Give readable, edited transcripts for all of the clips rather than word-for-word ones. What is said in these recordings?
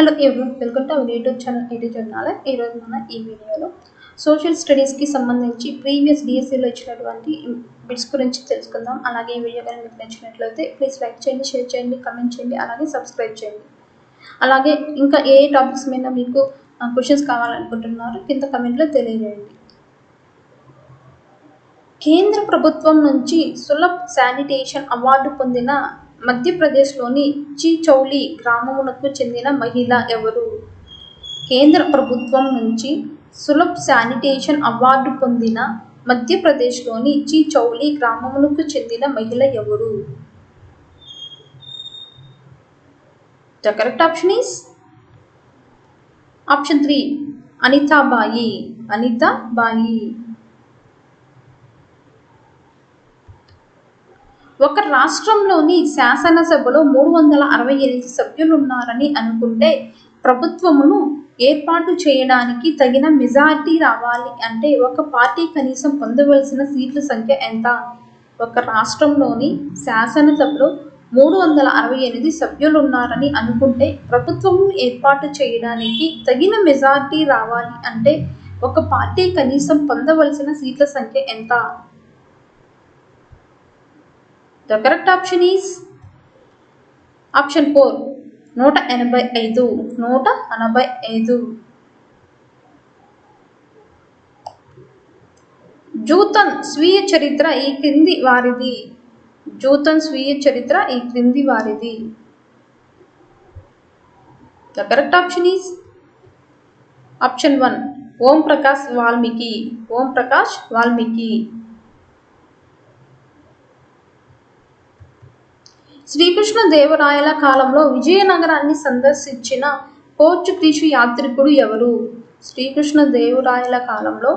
Hello everyone, welcome to our YouTube channel ఏటీ journal. ఈరోజు మన ఈ వీడియోలో సోషల్ స్టడీస్కి సంబంధించి ప్రీవియస్ డిఎస్సిలో ఇచ్చినటువంటి బిట్స్ గురించి తెలుసుకుందాం. అలాగే ఈ వీడియో కానీ మీకు నచ్చినట్లయితే ప్లీజ్ లైక్ చేయండి, షేర్ చేయండి, కమెంట్ చేయండి, అలాగే సబ్స్క్రైబ్ చేయండి. అలాగే ఇంకా ఏ టాపిక్స్ మీద మీకు క్వశ్చన్స్ కావాలనుకుంటున్నారో కింద కమెంట్లో తెలియజేయండి. కేంద్ర ప్రభుత్వం నుంచి సులభ్ శానిటేషన్ అవార్డు పొందిన మధ్యప్రదేశ్లోని చిచౌలి గ్రామమునకు చెందిన మహిళ ఎవరు? కేంద్ర ప్రభుత్వం నుంచి సులభ్ శానిటేషన్ అవార్డు పొందిన మధ్యప్రదేశ్లోని చిచౌలి గ్రామమునకు చెందిన మహిళ ఎవరు? The correct option is option 3, అనితాబాయి. అనితాబాయి. ఒక రాష్ట్రంలోని శాసనసభలో 368 సభ్యులున్నారని అనుకుంటే ప్రభుత్వమును ఏర్పాటు చేయడానికి తగిన మెజారిటీ రావాలి అంటే ఒక పార్టీ కనీసం పొందవలసిన సీట్ల సంఖ్య ఎంత? ఒక రాష్ట్రంలోని శాసనసభలో 368 సభ్యులున్నారని అనుకుంటే ప్రభుత్వము ఏర్పాటు చేయడానికి తగిన మెజారిటీ రావాలి అంటే ఒక పార్టీ కనీసం పొందవలసిన సీట్ల సంఖ్య ఎంత? The correct option is option 4, 185. 185. జూతన్ స్వీయ చరిత్ర ఈ క్రింది వారిది. జూతన్ స్వీయ చరిత్ర ఈ క్రింది వారిది. The correct option is option 1, Om Prakash Valmiki. Om Prakash Valmiki. శ్రీకృష్ణదేవరాయల కాలంలో విజయనగరాన్ని సందర్శించిన పోర్చుగీసు యాత్రికుడు ఎవరు? శ్రీకృష్ణదేవరాయల కాలంలో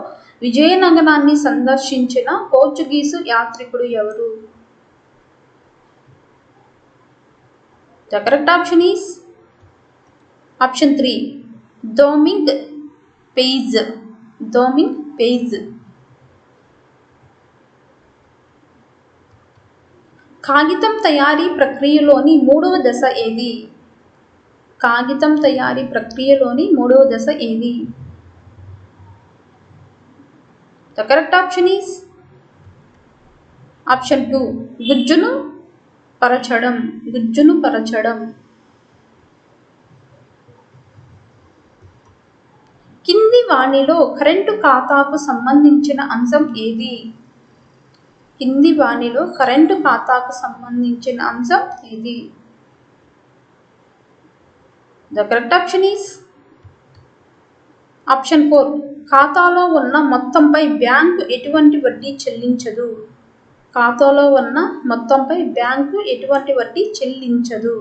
విజయనగరాన్ని సందర్శించిన పోర్చుగీసు యాత్రికుడు ఎవరు? The correct option is option 3, డొమింగ్ పెయిజ్. డొమింగ్ పెయిజ్. కాగితం తయారీ ప్రక్రియలోని మూడవ దశ ఏది? కాగితం తయారీ ప్రక్రియలోని మూడవ దశ ఏది? The correct option is option 2, గుజ్జును పరచడం. గుజ్జును పరచడం. కింది వాణిలో కరెంటు ఖాతాకు సంబంధించిన అంశం ఏది? కింది వాణిలో కరెంటు ఖాతాకు సంబంధించిన అంశం ఏది? The correct option is option 4, ఖాతాలో ఉన్న మొత్తంపై బ్యాంకు ఎటువంటి వడ్డీ చెల్లించదు. ఖాతాలో ఉన్న మొత్తంపై బ్యాంకు ఎటువంటి వడ్డీ చెల్లించదు.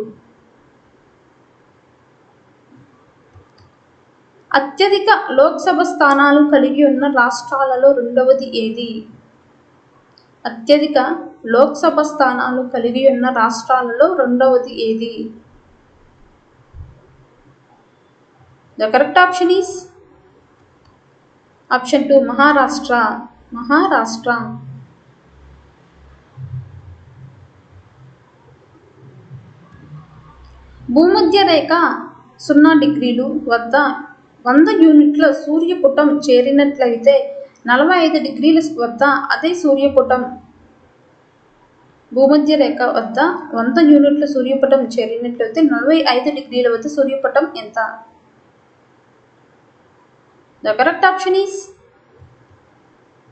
అత్యధిక లోక్సభ స్థానాలు కలిగి ఉన్న రాష్ట్రాలలో రెండవది ఏది? అత్యధిక లోక్సభ స్థానాలు కలిగి ఉన్న రాష్ట్రాలలో రెండవది ఏది? The correct option is option 2, Maharashtra. Maharashtra. భూమధ్య రేఖ 0 డిగ్రీలు వద్ద 100 యూనిట్ల సూర్యపుటం చేరినట్లయితే 45 డిగ్రీల వద్ద అదే సూర్యపుటం భూమధ్య రేఖ వద్ద 100 యూనిట్ల సూర్యపటం చేరినట్లయితే 45 డిగ్రీల వద్ద సూర్యపటం ఎంత? The correct option is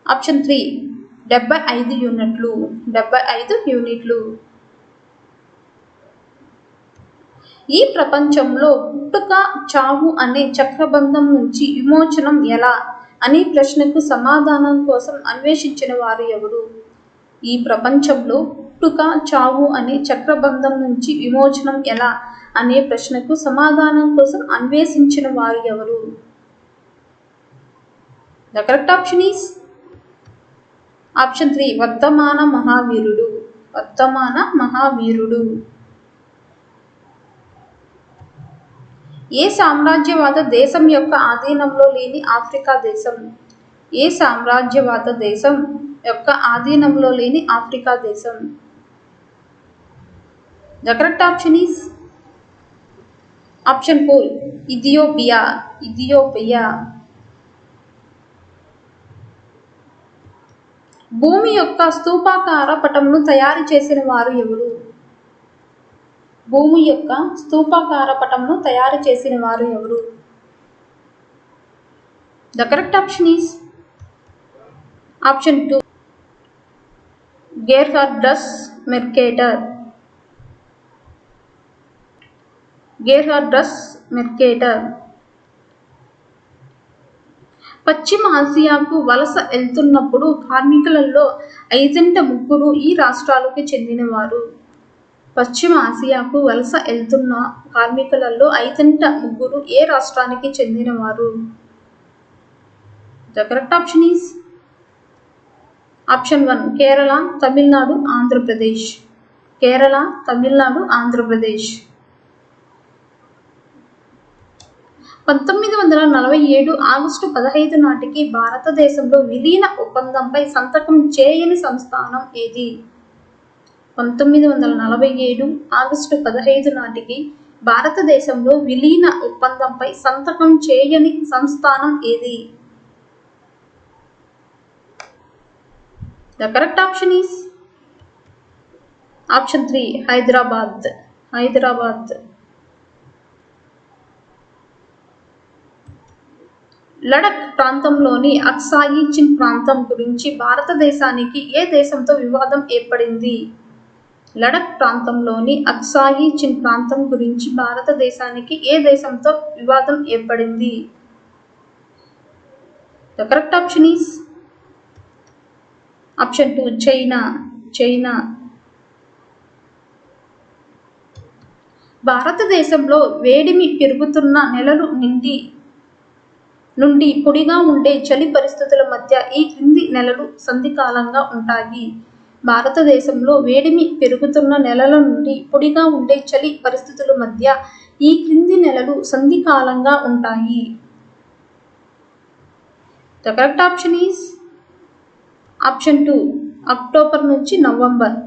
option 3, 75 యూనిట్లు. 75 యూనిట్లు. ఈ ప్రపంచంలో పుట్టుక చావు అనే చక్రబంధం నుంచి విమోచనం ఎలా అనే ప్రశ్నకు సమాధానం కోసం అన్వేషించిన వారు ఎవరు? ఈ ప్రపంచంలో పుట్టుక చావు అనే చక్రబంధం నుంచి విమోచనం ఎలా అనే ప్రశ్నకు సమాధానం కోసం అన్వేషించిన వారు ఎవరు? The correct option is option 3, వర్ధమాన మహావీరుడు. వర్ధమాన మహావీరుడు. ఏ సామ్రాజ్యవాద దేశం యొక్క ఆధీనంలో లేని ఆఫ్రికా దేశం? ఏ సామ్రాజ్యవాద దేశం యొక్క ఆధీనంలో లేని ఆఫ్రికా దేశం? The correct option is option 4 Ethiopia. Ethiopia. భూమి యొక్క స్తూపాకార పటంను తయారు చేసిన వారు ఎవరు? భూమి యొక్క స్తూపాకార పటంను తయారు చేసిన వారు ఎవరు? The correct option is option 2 Gerhardus Mercator. Gerhardus Mercator. పశ్చిమ ఆసియాకు వలస వెళ్తున్నప్పుడు కార్మికులలో 5 ఈ రాష్ట్రాలకు చెందినవారు. పశ్చిమ ఆసియాకు వలస వెళ్తున్న కార్మికులలో 5 ఏ రాష్ట్రానికి చెందినవారు? The correct option is option 1 Kerala, Tamil Nadu, Andhra Pradesh. Kerala, Tamil Nadu, Andhra Pradesh. 1947 August 15 నాటికి భారతదేశంలో విలీన ఒప్పందంపై సంతకం చేయని సంస్థానం ఏది? 1947 ఆగస్టు 15 నాటికి భారతదేశంలో విలీన ఒప్పందంపై సంతకం చేయని సంస్థానం ఏది? The correct option is option 3 Hyderabad. Hyderabad. Ladakh ప్రాంతంలోని అక్సాయి చిన్ ప్రాంతం గురించి భారతదేశానికి ఏ దేశంతో వివాదం ఏర్పడింది? లడఖ్ ప్రాంతంలోని అక్సాయి చిన్ ప్రాంతం గురించి భారతదేశానికి ఏ దేశంతో వివాదం ఏర్పడింది? The correct option is option 2 China. China. భారతదేశంలో వేడిమి పెరుగుతున్న నెలలు నుండి పొడిగా ఉండే చలి పరిస్థితుల మధ్య ఈ క్రింది నెలలు సంధికాలంగా ఉంటాయి. భారతదేశంలో వేడిమి పెరుగుతున్న నెలల నుండి పొడిగా ఉండే చలి పరిస్థితుల మధ్య ఈ క్రింది నెలలు సంధికాలంగా ఉంటాయి. The correct option is option 2 October నుంచి నవంబర్.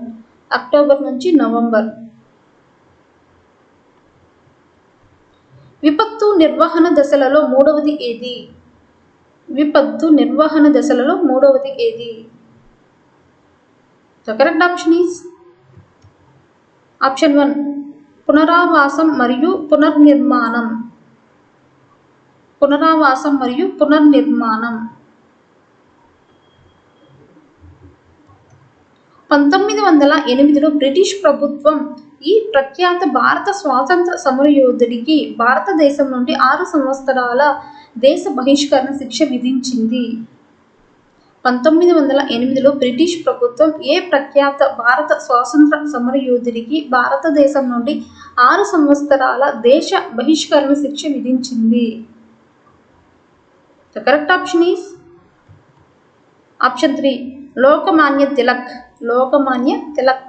అక్టోబర్ నుంచి నవంబర్. విపత్తు నిర్వహణ దశలలో మూడవది ఏది? విపత్తు నిర్వహణ దశలలో మూడవది ఏది? The correct option is option 1 పునరావాసం మరియు పునర్నిర్మాణం. పునరావాసం మరియు పునర్నిర్మాణం. 1908లో బ్రిటిష్ ప్రభుత్వం ఈ ప్రఖ్యాత భారత స్వాతంత్ర సమరయోధుడికి భారతదేశం నుండి 6 సంవత్సరాల దేశ బహిష్కరణ శిక్ష విధించింది. 1908లో బ్రిటిష్ ప్రభుత్వం ఏ ప్రఖ్యాత భారత స్వాతంత్ర సమరయోధుడికి భారతదేశం నుండి 6 సంవత్సరాల దేశ బహిష్కరణ శిక్ష విధించింది? The correct option is option 3 Lokmanya Tilak. Lokmanya Tilak.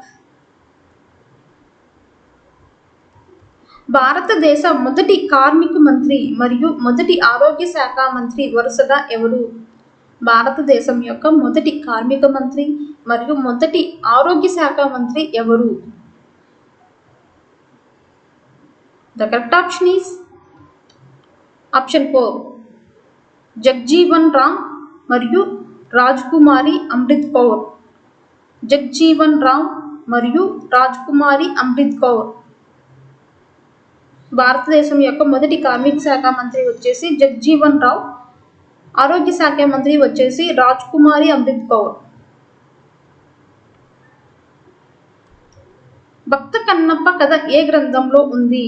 భారతదేశ మొదటి కార్మిక మంత్రి మరియు మొదటి ఆరోగ్య శాఖ మంత్రి వరుసగా ఎవరు? భారతదేశం యొక్క మొదటి కార్మిక మంత్రి మరియు మొదటి ఆరోగ్య శాఖ మంత్రి ఎవరు? The correct option is option 4 Jagjivan Ram మరియు రాజ్కుమారి అమృత్ కౌర్. జగ్జీవన్ రామ్ మరియు రాజ్కుమారి అమృత్ కౌర్. భారతదేశం యొక్క మొదటి కార్మిక శాఖ మంత్రి వచ్చేసి జగ్జీవన్ రావ్. ఆరోగ్య శాఖ మంత్రి వచ్చేసి రాజ్కుమారి అమృత్ కౌర్. భక్త కన్నప్ప కథ ఏ గ్రంథంలో ఉంది?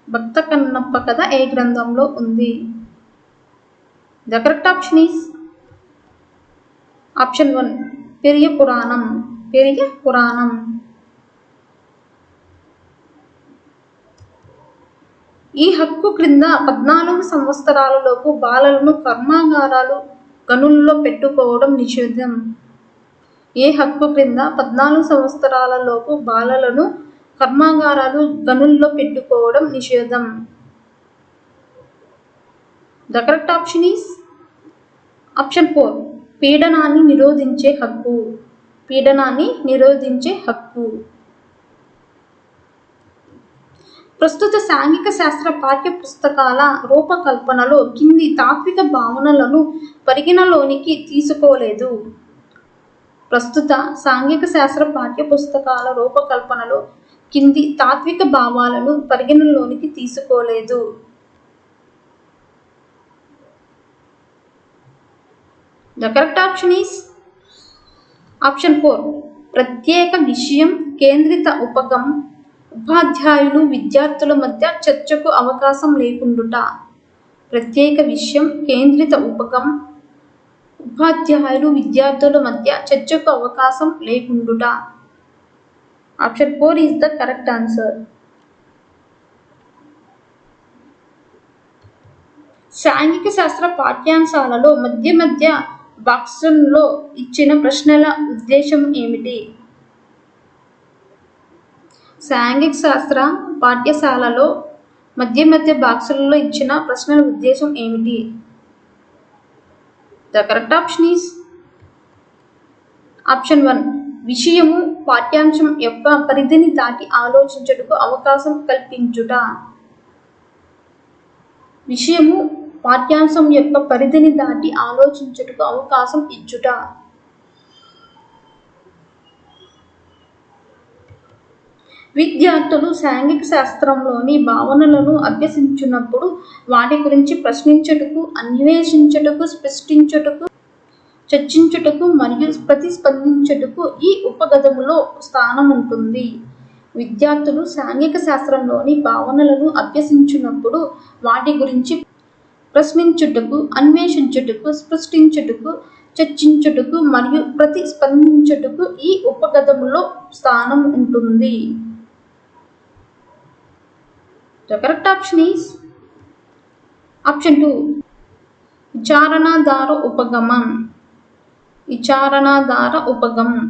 భక్త కన్నప్ప కథ ఏ గ్రంథంలో ఉంది? The correct option is option 1 పెరియ పురాణం. పెరియ పురాణం. ఈ హక్కు క్రింద 14 సంవత్సరాలలోపు బాలలను కర్మాగారాలు గనుల్లో పెట్టుకోవడం నిషేధం. ఏ హక్కు క్రింద 14 సంవత్సరాలలోపు బాలలను కర్మాగారాలు గనుల్లో పెట్టుకోవడం నిషేధం? The correct option is option 4 పీడనాన్ని నిరోధించే హక్కు. పీడనాన్ని నిరోధించే హక్కు. ప్రస్తుత సాంఘిక శాస్త్ర పాఠ్య పుస్తకాల రూపకల్పనలో కింది తాత్విక భావనలను పరిగణలోనికి తీసుకోలేదు. ప్రస్తుత సాంఘిక శాస్త్ర పాఠ్య పుస్తకాల రూపకల్పనలో కింది తాత్విక భావాలను పరిగణలోనికి తీసుకోలేదు. The correct option is option 4. ప్రత్యేక విషయం కేంద్రిత ఉపగమం ఉపాధ్యాయులు విద్యార్థుల మధ్య చర్చకు అవకాశం లేకుండుట. ప్రత్యేక విషయం కేంద్రిత ఉపగమం ఉపాధ్యాయులు విద్యార్థుల మధ్య చర్చకు అవకాశం లేకుండుట. Option 4 is the correct answer. సాంఘిక శాస్త్ర పాఠ్యాంశాలలో మధ్య బాక్సుల్లో ఇచ్చిన ప్రశ్నల ఉద్దేశం ఏమిటి? సాంఘిక శాస్త్ర పాఠ్యశాలలో మధ్య బాక్సులలో ఇచ్చిన ప్రశ్నల ఉద్దేశం ఏమిటి? The correct option is option 1. విషయము పాఠ్యాంశం యొక్క పరిధిని దాటి ఆలోచించుటకు అవకాశం కల్పించుట. విషయము పాఠ్యాంశం యొక్క పరిధిని దాటి ఆలోచించుటకు అవకాశం ఇచ్చుట. విద్యార్థులు సాంఘిక శాస్త్రంలోని భావనలను అభ్యసించినప్పుడు వాటి గురించి ప్రశ్నించుటకు, అన్వేషించుటకు, సృష్టించుటకు, చర్చించుటకు మరియు ప్రతిస్పందించుటకు ఈ ఉపగదములో స్థానం ఉంటుంది. విద్యార్థులు సాంఘిక శాస్త్రంలోని భావనలను అభ్యసించినప్పుడు వాటి గురించి ప్రశ్నించుటకు, అన్వేషించుటకు, సృష్టించుటకు, చర్చించుటకు మరియు ప్రతిస్పందించుటకు ఈ ఉపగదములో స్థానం ఉంటుంది. The correct option is option 2. విచారణాధార ఉపగమం. విచారణాధార ఉపగమం.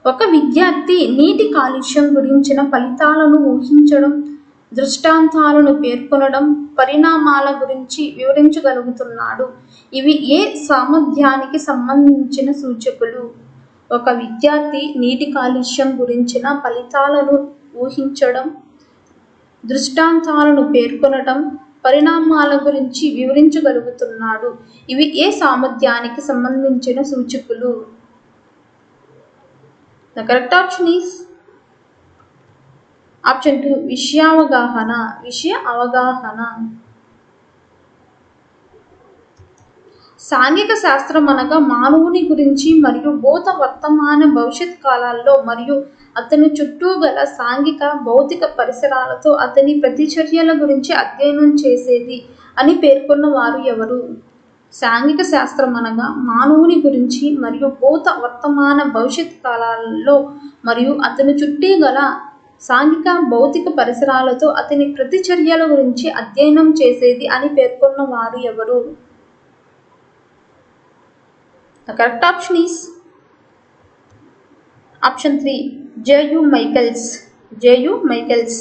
ఒక విద్యార్థి నీటి కాలుష్యం గురించిన ఫలితాలను ఊహించడం, దృష్టాంతాలను పేర్కొనడం, పరిణామాల గురించి వివరించగలుగుతున్నాడు. ఇవి ఏ సామర్థ్యానికి సంబంధించిన సూచకులు? ఒక విద్యార్థి నీటి కాలుష్యం గురించిన ఫలితాలను ఊహించడం, దృష్టాంతాలను పేర్కొనడం, పరిణామాల గురించి వివరించగలుగుతున్నాడు. ఇవి ఏ సామర్థ్యానికి సంబంధించిన సూచకులు? The correct option is option 2. విషయావగాహన. విషయ అవగాహన. సాంఘిక శాస్త్రం అనగా మానవుని గురించి మరియు భూత, వర్తమాన, భవిష్యత్ కాలాల్లో మరియు అతని చుట్టూ గల సాంఘిక భౌతిక పరిసరాలతో అతని ప్రతిచర్యల గురించి అధ్యయనం చేసేది అని పేర్కొన్న వారు ఎవరు? సాంఘిక శాస్త్రం అనగా మానవుని గురించి మరియు భూత, వర్తమాన, భవిష్యత్ కాలాల్లో మరియు అతని చుట్టూ గల సాంఘిక భౌతిక పరిసరాలతో అతని ప్రతిచర్యల గురించి అధ్యయనం చేసేది అని పేర్కొన్న వారు ఎవరు? The correct option is option 3. J.U. Michaels. J.U. Michaels.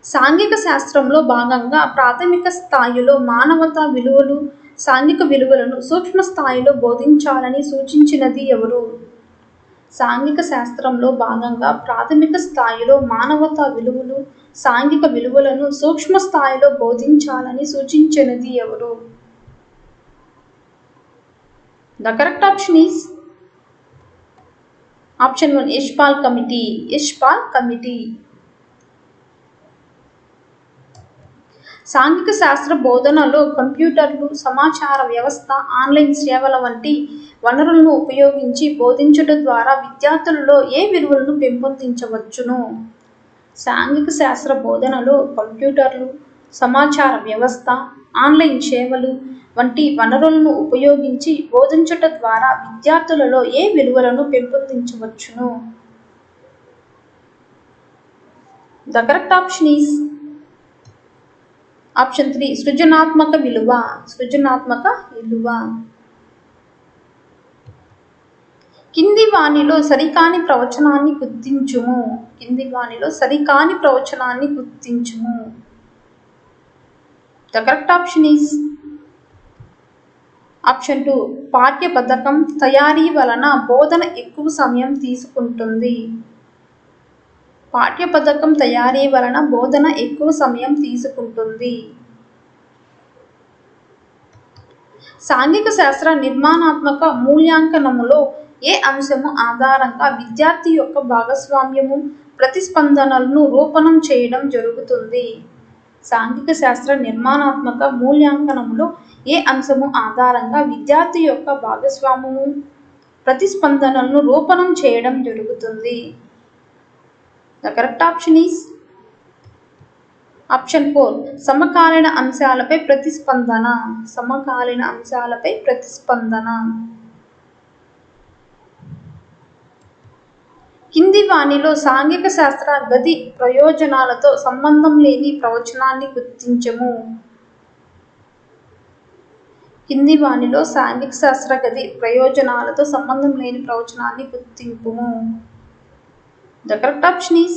సాంఘిక శాస్త్రంలో భాగంగా ప్రాథమిక స్థాయిలో మానవతా విలువలు, సాంఘిక విలువలను సూక్ష్మ స్థాయిలో బోధించాలని సూచించినది ఎవరు? సాంఘిక శాస్త్రంలో భాగంగా ప్రాథమిక స్థాయిలో మానవతా విలువలు, సాంఘిక విలువలను సూక్ష్మ స్థాయిలో బోధించాలని సూచించినది ఎవరు? The correct option is option 1. Yashpal committee. Yashpal committee. సాంఘిక శాస్త్ర బోధనలో కంప్యూటర్లు, సమాచార వ్యవస్థ, ఆన్లైన్ సేవల వంటి వనరులను ఉపయోగించి బోధించడం ద్వారా విద్యార్థులలో ఏ విలువలను పెంపొందించవచ్చును? సాంఘిక శాస్త్ర బోధనలో కంప్యూటర్లు, సమాచార వ్యవస్థ, ఆన్లైన్ సేవలు వంటి వనరులను ఉపయోగించి బోధించడం ద్వారా విద్యార్థులలో ఏ విలువలను పెంపొందించవచ్చును? The correct option is option 3. సృజనాత్మక విలువ. సృజనాత్మక విలువ. కింది వానిలో సరికాని ప్రవచనాన్ని గుర్తించుము. కింది వానిలో సరికాని ప్రవచనాన్ని గుర్తించుము. The correct option is option 2 పాఠ్య పథకం తయారీ వలన బోధన ఎక్కువ సమయం తీసుకుంటుంది. పాఠ్య పథకం తయారీ వలన బోధన ఎక్కువ సమయం తీసుకుంటుంది. సాంఘిక శాస్త్ర నిర్మాణాత్మక మూల్యాంకనములో ఏ అంశము ఆధారంగా విద్యార్థి యొక్క భాగస్వామ్యము ప్రతిస్పందనలను రూపణం చేయడం జరుగుతుంది? సాంఘిక శాస్త్ర నిర్మాణాత్మక మూల్యాంకనంలో ఏ అంశము ఆధారంగా విద్యార్థి యొక్క భాగస్వామ్యము ప్రతిస్పందనలను రూపణం చేయడం జరుగుతుంది? The correct option is option 4 సమకాలీన అంశాలపై ప్రతిస్పందన. సమకాలీన అంశాలపై ప్రతిస్పందన. కింది వానిలో సాంఘిక శాస్త్ర గది ప్రయోజనాలతో సంబంధం లేని ప్రవచనాన్ని గుర్తించము. కింది వానిలో సాంఘిక శాస్త్ర గది ప్రయోజనాలతో సంబంధం లేని ప్రవచనాన్ని గుర్తింపుము. The correct option is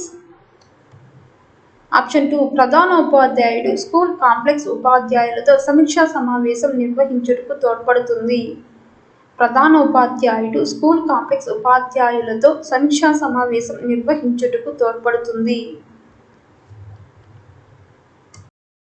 option 2 ప్రధాన ఉపాధ్యాయుడు స్కూల్ కాంప్లెక్స్ ఉపాధ్యాయులతో సమీక్షా సమావేశం నిర్వహించుటకు తోడ్పడుతుంది. ప్రధాన ఉపాధ్యాయుడు స్కూల్ కాంప్లెక్స్ ఉపాధ్యాయులతో సమీక్షా సమావేశం నిర్వహించుటకు తోడ్పడుతుంది.